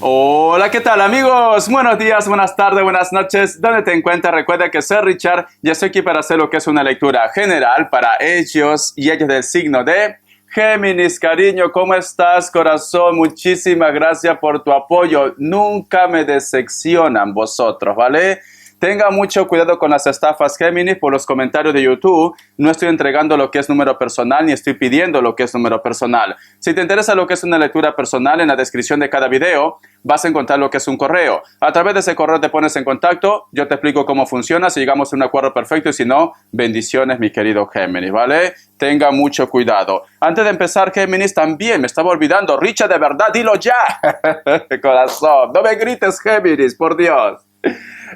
Hola, ¿qué tal amigos? Buenos días, buenas tardes, buenas noches. ¿Dónde te encuentras? Recuerda que soy Richard y estoy aquí para hacer lo que es una lectura general para ellos y ellos del signo de Géminis. Cariño, ¿cómo estás, corazón? Muchísimas gracias por tu apoyo. Nunca me decepcionan vosotros, ¿vale? Tenga mucho cuidado con las estafas, Géminis. Por los comentarios de YouTube no estoy entregando lo que es número personal ni estoy pidiendo lo que es número personal. Si te interesa lo que es una lectura personal, en la descripción de cada video vas a encontrar lo que es un correo. A través de ese correo te pones en contacto, yo te explico cómo funciona, si llegamos a un acuerdo perfecto y si no, bendiciones, mi querido Géminis, ¿vale? Tenga mucho cuidado. Antes de empezar, Géminis, también me estaba olvidando. Richard, de verdad, dilo ya. Corazón, no me grites, Géminis, por Dios.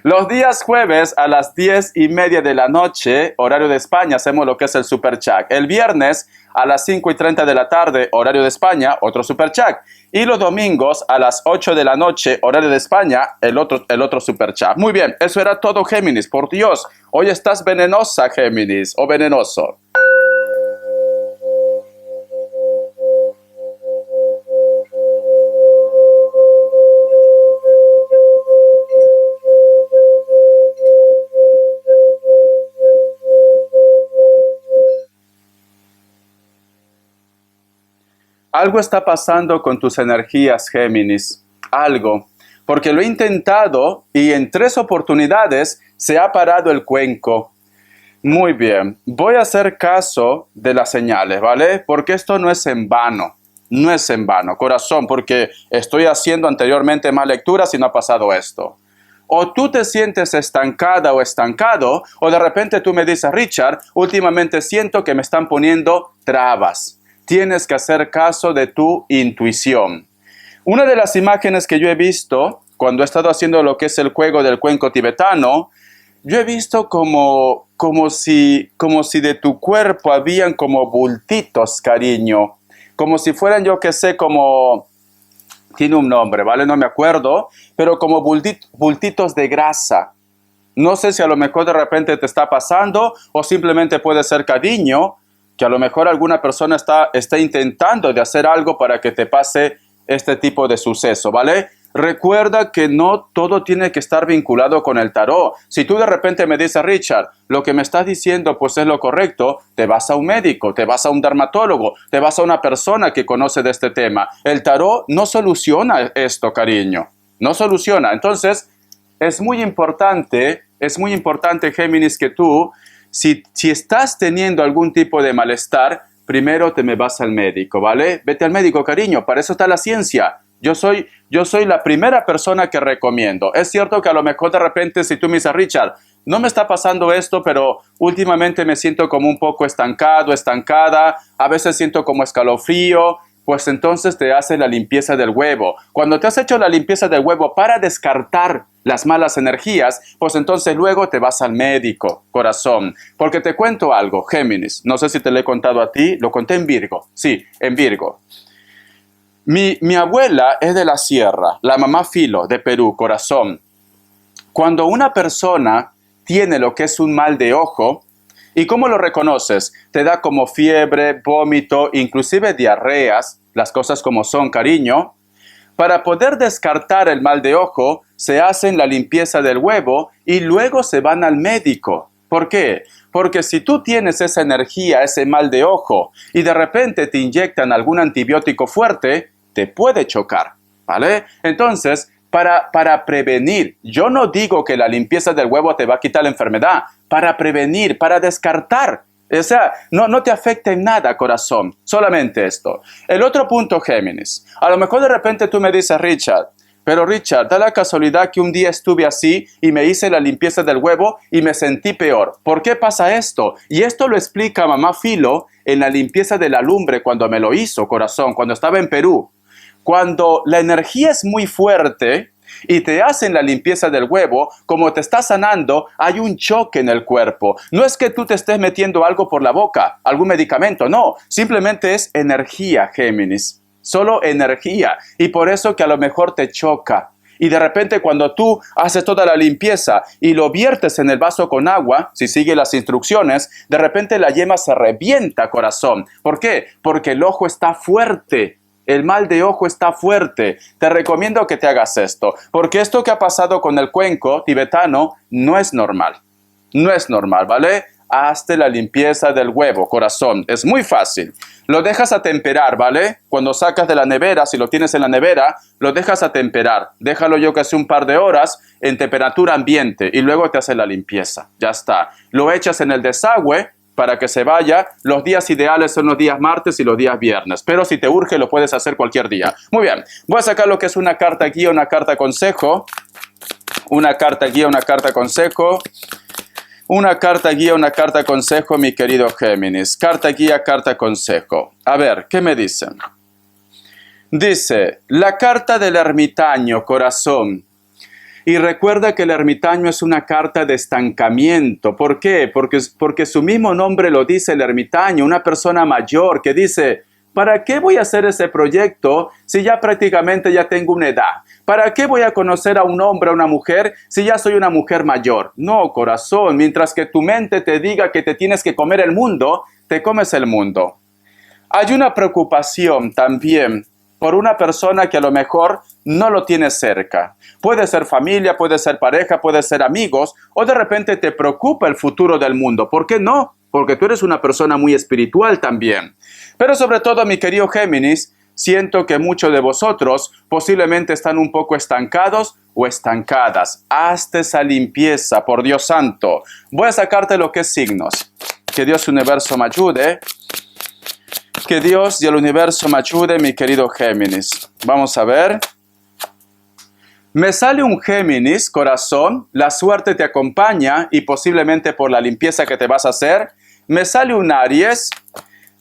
Los días jueves a las 10:30 de la noche, horario de España, hacemos lo que es el Super Chat. El viernes a las 5:30 de la tarde, horario de España, otro Super Chat. Y los domingos a las 8 de la noche, horario de España, el otro Super Chat. Muy bien, eso era todo, Géminis. Por Dios, hoy estás venenosa, Géminis, o venenoso. Algo está pasando con tus energías, Géminis. Algo. Porque lo he intentado y en 3 oportunidades se ha parado el cuenco. Muy bien. Voy a hacer caso de las señales, ¿vale? Porque esto no es en vano. No es en vano, corazón, porque estoy haciendo anteriormente más lecturas y no ha pasado esto. O tú te sientes estancada o estancado, o de repente tú me dices, Richard, últimamente siento que me están poniendo trabas. Tienes que hacer caso de tu intuición. Una de las imágenes que yo he visto cuando he estado haciendo lo que es el juego del cuenco tibetano, yo he visto como si de tu cuerpo habían como bultitos, cariño. Como si fueran, yo que sé, como... Tiene un nombre, ¿vale? No me acuerdo, pero como bultitos de grasa. No sé si a lo mejor de repente te está pasando o simplemente puede ser cariño, que a lo mejor alguna persona está intentando de hacer algo para que te pase este tipo de suceso, ¿vale? Recuerda que no todo tiene que estar vinculado con el tarot. Si tú de repente me dices, Richard, lo que me estás diciendo pues es lo correcto, te vas a un médico, te vas a un dermatólogo, te vas a una persona que conoce de este tema. El tarot no soluciona esto, cariño. No soluciona. Entonces, es muy importante, Géminis, que tú... Si estás teniendo algún tipo de malestar, primero te me vas al médico, ¿vale? Vete al médico, cariño, para eso está la ciencia. Yo soy la primera persona que recomiendo. Es cierto que a lo mejor de repente si tú me dices, Richard, no me está pasando esto, pero últimamente me siento como un poco estancado, estancada, a veces siento como escalofrío, pues entonces te haces la limpieza del huevo. Cuando te has hecho la limpieza del huevo para descartar las malas energías, pues entonces luego te vas al médico, corazón. Porque te cuento algo, Géminis. No sé si te lo he contado a ti, lo conté en Virgo. Sí, en Virgo. Mi abuela es de la sierra, la mamá Filo de Perú, corazón. Cuando una persona tiene lo que es un mal de ojo, ¿y cómo lo reconoces? Te da como fiebre, vómito, inclusive diarreas, las cosas como son, cariño. Para poder descartar el mal de ojo, se hacen la limpieza del huevo y luego se van al médico. ¿Por qué? Porque si tú tienes esa energía, ese mal de ojo, y de repente te inyectan algún antibiótico fuerte, te puede chocar, ¿vale? Entonces, para prevenir, yo no digo que la limpieza del huevo te va a quitar la enfermedad, para prevenir, para descartar. O sea, no te afecta en nada, corazón, solamente esto. El otro punto, Géminis, a lo mejor de repente tú me dices, Richard, pero Richard, da la casualidad que un día estuve así y me hice la limpieza del huevo y me sentí peor. ¿Por qué pasa esto? Y esto lo explica mamá Filo en la limpieza de la lumbre cuando me lo hizo, corazón, cuando estaba en Perú. Cuando la energía es muy fuerte y te hacen la limpieza del huevo, como te está sanando, hay un choque en el cuerpo. No es que tú te estés metiendo algo por la boca, algún medicamento, no. Simplemente es energía, Géminis. Solo energía. Y por eso que a lo mejor te choca. Y de repente cuando tú haces toda la limpieza y lo viertes en el vaso con agua, si sigues las instrucciones, de repente la yema se revienta, corazón. ¿Por qué? Porque el ojo está fuerte. El mal de ojo está fuerte. Te recomiendo que te hagas esto, porque esto que ha pasado con el cuenco tibetano no es normal. No es normal, ¿vale? Hazte la limpieza del huevo, corazón. Es muy fácil. Lo dejas a temperar, ¿vale? Cuando sacas de la nevera, si lo tienes en la nevera, lo dejas a temperar. Déjalo yo casi un par de horas en temperatura ambiente y luego te haces la limpieza. Ya está. Lo echas en el desagüe para que se vaya. Los días ideales son los días martes y los días viernes. Pero si te urge, lo puedes hacer cualquier día. Muy bien. Voy a sacar lo que es una carta guía, una carta consejo. Una carta guía, una carta consejo. Una carta guía, una carta consejo, mi querido Géminis. Carta guía, carta consejo. A ver, ¿qué me dicen? Dice, la carta del ermitaño, corazón. Y recuerda que el ermitaño es una carta de estancamiento. ¿Por qué? Porque su mismo nombre lo dice, el ermitaño, una persona mayor que dice, ¿para qué voy a hacer ese proyecto si ya prácticamente ya tengo una edad? ¿Para qué voy a conocer a un hombre o una mujer si ya soy una mujer mayor? No, corazón, mientras que tu mente te diga que te tienes que comer el mundo, te comes el mundo. Hay una preocupación también por una persona que a lo mejor no lo tiene cerca. Puede ser familia, puede ser pareja, puede ser amigos, o de repente te preocupa el futuro del mundo. ¿Por qué no? Porque tú eres una persona muy espiritual también. Pero sobre todo, mi querido Géminis, siento que muchos de vosotros posiblemente están un poco estancados o estancadas. Hazte esa limpieza, por Dios santo. Voy a sacarte lo que es signos. Que Dios universo me ayude. Que Dios y el universo me ayude, mi querido Géminis. Vamos a ver. Me sale un Géminis, corazón. La suerte te acompaña y posiblemente por la limpieza que te vas a hacer. Me sale un Aries.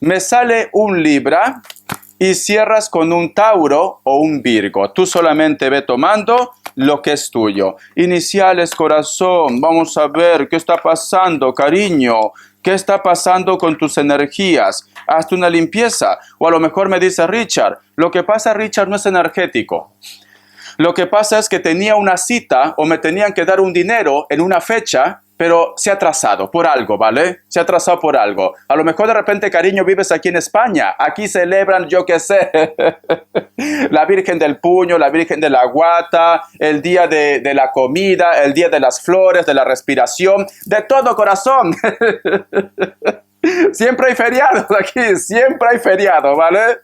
Me sale un Libra. Y cierras con un Tauro o un Virgo. Tú solamente ve tomando lo que es tuyo. Iniciales, corazón. Vamos a ver qué está pasando, cariño. ¿Qué está pasando con tus energías? Hazte una limpieza. O a lo mejor me dice Richard, lo que pasa, Richard, no es energético. Lo que pasa es que tenía una cita o me tenían que dar un dinero en una fecha, pero se ha atrasado por algo, ¿vale? Se ha atrasado por algo. A lo mejor de repente, cariño, vives aquí en España. Aquí celebran, yo qué sé, la Virgen del Puño, la Virgen de la Guata, el día de la comida, el día de las flores, de la respiración, de todo, corazón. Siempre hay feriados aquí, siempre hay feriado, ¿vale?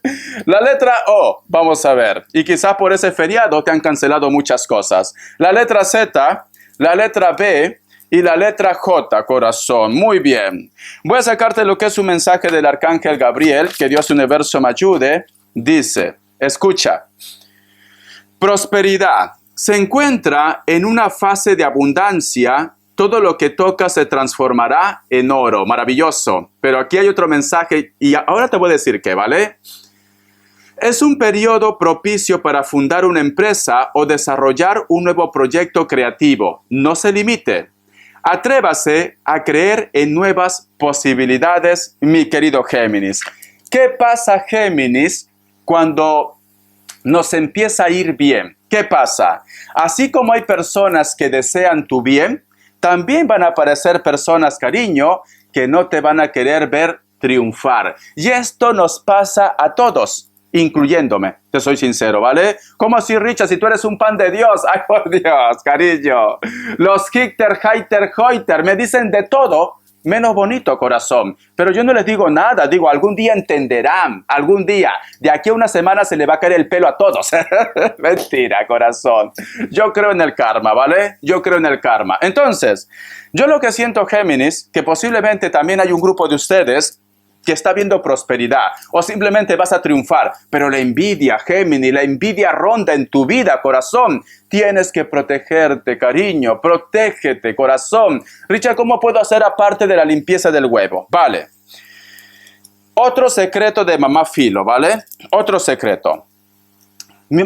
La letra O, vamos a ver. Y quizás por ese feriado te han cancelado muchas cosas. La letra Z, la letra B y la letra J, corazón. Muy bien. Voy a sacarte lo que es un mensaje del Arcángel Gabriel, que Dios universo me ayude. Dice, escucha. Prosperidad. Se encuentra en una fase de abundancia. Todo lo que toca se transformará en oro. Maravilloso. Pero aquí hay otro mensaje y ahora te voy a decir qué, ¿vale? Es un periodo propicio para fundar una empresa o desarrollar un nuevo proyecto creativo. No se limite. Atrévase a creer en nuevas posibilidades, mi querido Géminis. ¿Qué pasa, Géminis, cuando nos empieza a ir bien? ¿Qué pasa? Así como hay personas que desean tu bien, también van a aparecer personas, cariño, que no te van a querer ver triunfar. Y esto nos pasa a todos, incluyéndome. Te soy sincero, ¿vale? ¿Cómo así, Richard? Si tú eres un pan de Dios. ¡Ay, por Dios, cariño! Los Hitter, Hater, Hoiter me dicen de todo, menos bonito, corazón. Pero yo no les digo nada. Digo, algún día entenderán. Algún día. De aquí a una semana se le va a caer el pelo a todos. Mentira, corazón. Yo creo en el karma, ¿vale? Yo creo en el karma. Entonces, yo lo que siento, Géminis, que posiblemente también hay un grupo de ustedes que está viendo prosperidad o simplemente vas a triunfar, pero la envidia, Géminis, la envidia ronda en tu vida, corazón. Tienes que protegerte, cariño, protégete, corazón. Richard, ¿cómo puedo hacer aparte de la limpieza del huevo? Vale. Otro secreto de mamá Filo, ¿vale? Otro secreto.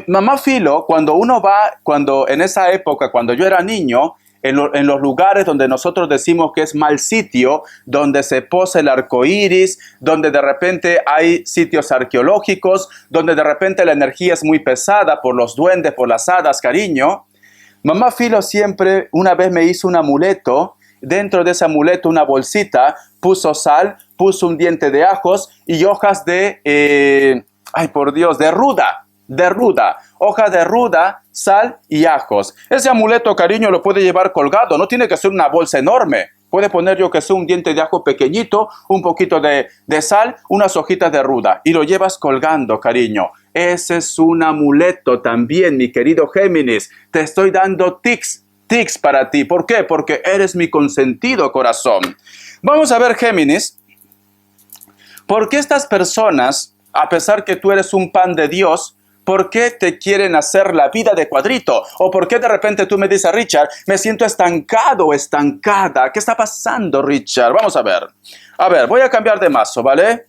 Mamá Filo, cuando en esa época, cuando yo era niño, en los lugares donde nosotros decimos que es mal sitio, donde se posa el arco iris, donde de repente hay sitios arqueológicos, donde de repente la energía es muy pesada por los duendes, por las hadas, cariño. Mamá Filo siempre, una vez me hizo un amuleto, dentro de ese amuleto una bolsita, puso sal, puso un diente de ajos y hojas de... Ay, por Dios, de ruda, hoja de ruda, sal y ajos. Ese amuleto, cariño, lo puede llevar colgado, no tiene que ser una bolsa enorme. Puede poner, yo que sé, un diente de ajo pequeñito, un poquito de sal, unas hojitas de ruda y lo llevas colgando, cariño. Ese es un amuleto también, mi querido Géminis. Te estoy dando tics para ti. ¿Por qué? Porque eres mi consentido, corazón. Vamos a ver, Géminis, ¿por qué estas personas, a pesar que tú eres un pan de Dios, por qué te quieren hacer la vida de cuadrito? ¿O por qué de repente tú me dices, Richard, me siento estancado o estancada? ¿Qué está pasando, Richard? Vamos a ver. A ver, voy a cambiar de mazo, ¿vale?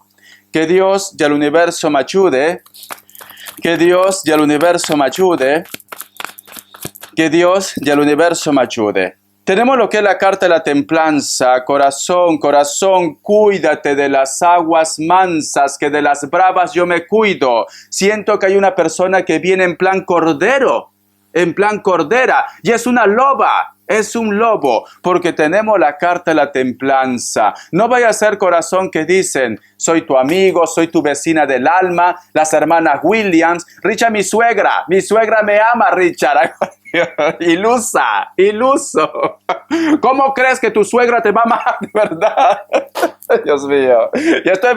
Que Dios y el universo me ayude. Que Dios y el universo me ayude. Que Dios y el universo me ayude. Tenemos lo que es la carta de la templanza. Corazón, corazón, cuídate de las aguas mansas, que de las bravas yo me cuido. Siento que hay una persona que viene en plan cordero, en plan cordera, y es una loba. Es un lobo, porque tenemos la carta de la templanza. No vaya a ser, corazón, que dicen, soy tu amigo, soy tu vecina del alma, las hermanas Williams. Richard, mi suegra me ama, Richard. Iluso. ¿Cómo crees que tu suegra te va a amar, de verdad? Dios mío. Y esto es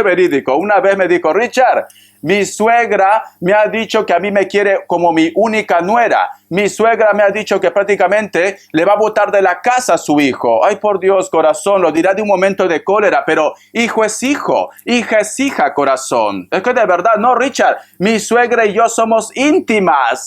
verídico. Una vez me dijo, Richard, mi suegra me ha dicho que a mí me quiere como mi única nuera. Mi suegra me ha dicho que prácticamente le va a botar de la casa a su hijo. Ay, por Dios, corazón, lo dirá de un momento de cólera, pero hijo es hijo, hija es hija, corazón. Es que de verdad, no, Richard, mi suegra y yo somos íntimas.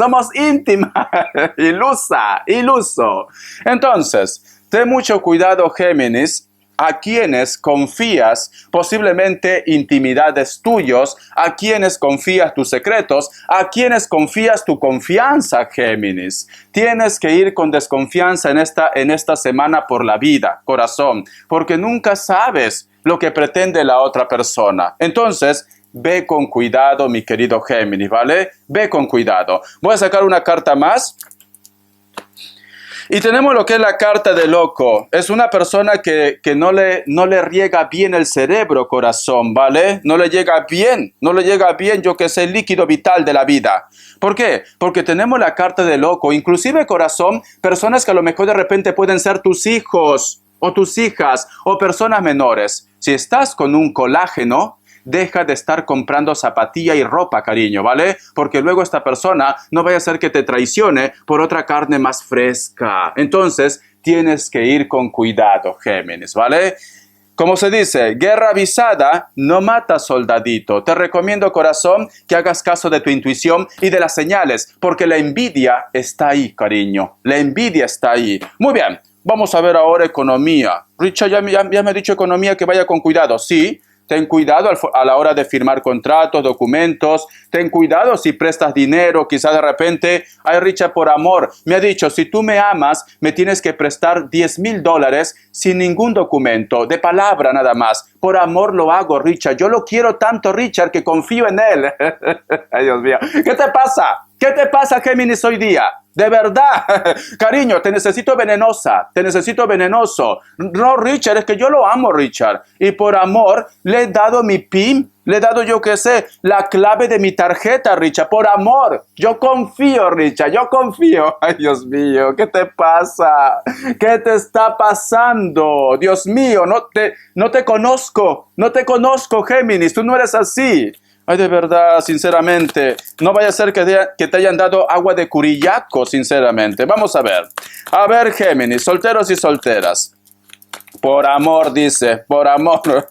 Iluso. Entonces, ten mucho cuidado, Géminis, a quienes confías posiblemente intimidades tuyos, a quienes confías tus secretos, a quienes confías tu confianza, Géminis. Tienes que ir con desconfianza en esta semana por la vida, corazón, porque nunca sabes lo que pretende la otra persona. Entonces, ve con cuidado, mi querido Géminis, ¿vale? Ve con cuidado. Voy a sacar una carta más. Y tenemos lo que es la carta de loco. Es una persona que no le riega bien el cerebro, corazón, ¿vale? No le llega bien, yo que sé, el líquido vital de la vida. ¿Por qué? Porque tenemos la carta de loco. Inclusive, corazón, personas que a lo mejor de repente pueden ser tus hijos o tus hijas o personas menores. Si estás con un colágeno, deja de estar comprando zapatilla y ropa, cariño, ¿vale? Porque luego esta persona no vaya a ser que te traicione por otra carne más fresca. Entonces, tienes que ir con cuidado, Géminis, ¿vale? Como se dice, guerra avisada no mata soldadito. Te recomiendo, corazón, que hagas caso de tu intuición y de las señales, porque la envidia está ahí, cariño. La envidia está ahí. Muy bien, vamos a ver ahora economía. Richard, ya me ha dicho economía que vaya con cuidado, ¿sí? Ten cuidado a la hora de firmar contratos, documentos. Ten cuidado si prestas dinero. Quizás de repente, ay, Richard, por amor. Me ha dicho, si tú me amas, me tienes que prestar $10,000 sin ningún documento. De palabra nada más. Por amor lo hago, Richard. Yo lo quiero tanto, Richard, que confío en él. Ay, Dios mío. ¿Qué te pasa? ¿Qué te pasa, Géminis, hoy día? De verdad, cariño, te necesito venenosa, te necesito venenoso. No, Richard, es que yo lo amo, Richard. Y por amor, le he dado mi PIN, le he dado, yo qué sé, la clave de mi tarjeta, Richard. Por amor, yo confío, Richard, yo confío. Ay, Dios mío, ¿qué te pasa? ¿Qué te está pasando? Dios mío, no te conozco, Géminis, tú no eres así. Ay, de verdad, sinceramente, no vaya a ser que te hayan dado agua de curillaco, sinceramente. Vamos a ver. A ver, Géminis, solteros y solteras. Por amor, dice, por amor.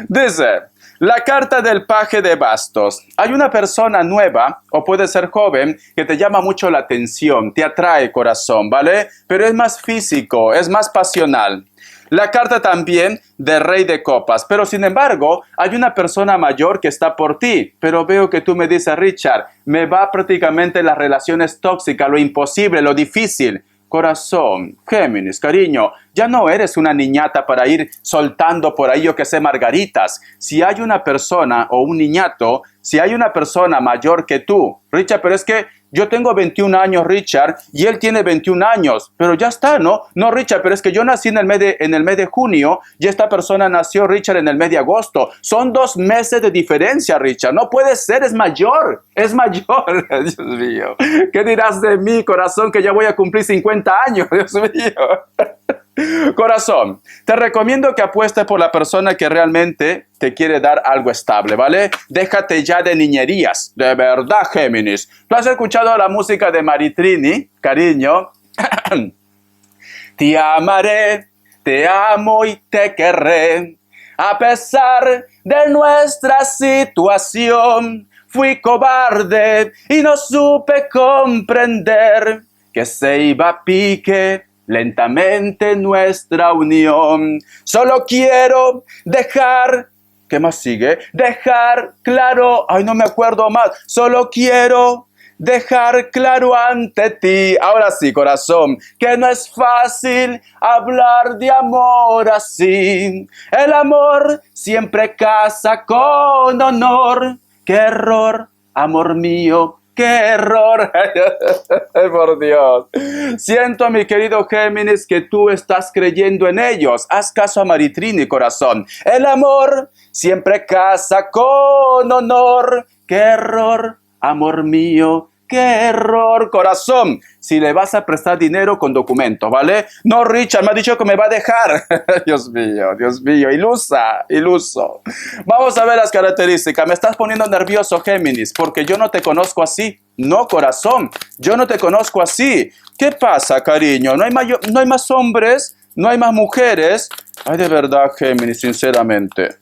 Dice, la carta del paje de bastos. Hay una persona nueva, o puede ser joven, que te llama mucho la atención, te atrae, corazón, ¿vale? Pero es más físico, es más pasional. La carta también de Rey de Copas. Pero sin embargo, hay una persona mayor que está por ti. Pero veo que tú me dices, Richard, me va prácticamente las relaciones tóxicas, lo imposible, lo difícil. Corazón, Géminis, cariño, ya no eres una niñata para ir soltando por ahí, yo que sé, margaritas. Si hay una persona o un niñato, si hay una persona mayor que tú, Richard, pero es que Yo tengo 21 años, Richard, y él tiene 21 años, pero ya está, ¿no? No, Richard, pero es que yo nací en el mes de junio y esta persona nació, Richard, en el mes de agosto. Son 2 meses de diferencia, Richard. No puede ser, es mayor, es mayor. Dios mío, ¿qué dirás de mí, corazón, que ya voy a cumplir 50 años? Dios mío. Corazón, te recomiendo que apuestes por la persona que realmente te quiere dar algo estable, ¿vale? Déjate ya de niñerías, de verdad, Géminis. ¿Tú has escuchado la música de Maritrini, cariño? Te amaré, te amo y te querré. A pesar de nuestra situación, fui cobarde y no supe comprender que se iba a pique lentamente nuestra unión. Solo quiero dejar, ¿qué más sigue? Dejar claro, ay, no me acuerdo más. Solo quiero dejar claro ante ti, ahora sí, corazón, que no es fácil hablar de amor así. El amor siempre casa con honor. ¡Qué error, amor mío! ¡Qué error! Por Dios. Siento, mi querido Géminis, que tú estás creyendo en ellos. Haz caso a Maritrini, corazón. El amor siempre casa con honor. ¡Qué error, amor mío! ¡Qué error, corazón! Si le vas a prestar dinero con documentos, ¿vale? No, Richard, me ha dicho que me va a dejar. Dios mío, iluso. Vamos a ver las características. Me estás poniendo nervioso, Géminis, porque yo no te conozco así. No, corazón, yo no te conozco así. ¿Qué pasa, cariño? ¿No hay más hombres? ¿No hay más mujeres? Ay, de verdad, Géminis, sinceramente.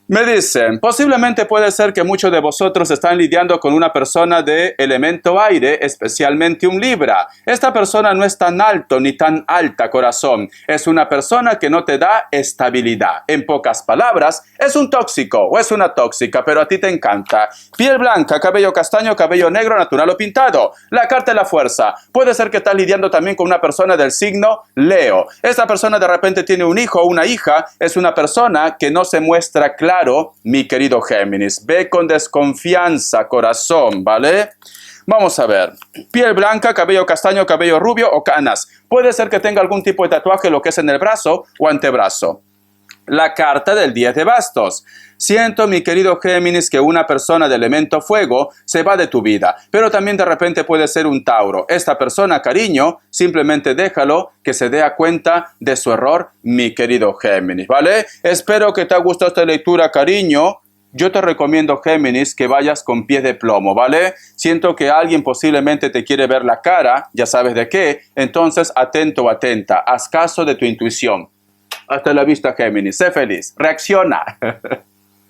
Me dicen, posiblemente puede ser que muchos de vosotros están lidiando con una persona de elemento aire, especialmente un Libra. Esta persona no es tan alto ni tan alta, corazón. Es una persona que no te da estabilidad. En pocas palabras, es un tóxico o es una tóxica, pero a ti te encanta. Piel blanca, cabello castaño, cabello negro, natural o pintado. La carta de la fuerza. Puede ser que estás lidiando también con una persona del signo Leo. Esta persona de repente tiene un hijo o una hija. Es una persona que no se muestra clara. Claro, mi querido Géminis, ve con desconfianza, corazón, ¿vale? Vamos a ver. Piel blanca, cabello castaño, cabello rubio o canas. Puede ser que tenga algún tipo de tatuaje, lo que es en el brazo o antebrazo. La carta del 10 de bastos. Siento, mi querido Géminis, que una persona de elemento fuego se va de tu vida, pero también de repente puede ser un Tauro. Esta persona, cariño, simplemente déjalo que se dé cuenta de su error, mi querido Géminis, ¿vale? Espero que te haya gustado esta lectura, cariño. Yo te recomiendo, Géminis, que vayas con pies de plomo, ¿vale? Siento que alguien posiblemente te quiere ver la cara, ya sabes de qué, entonces atento o atenta, haz caso de tu intuición. Hasta la vista, Géminis. Sé feliz. Reacciona.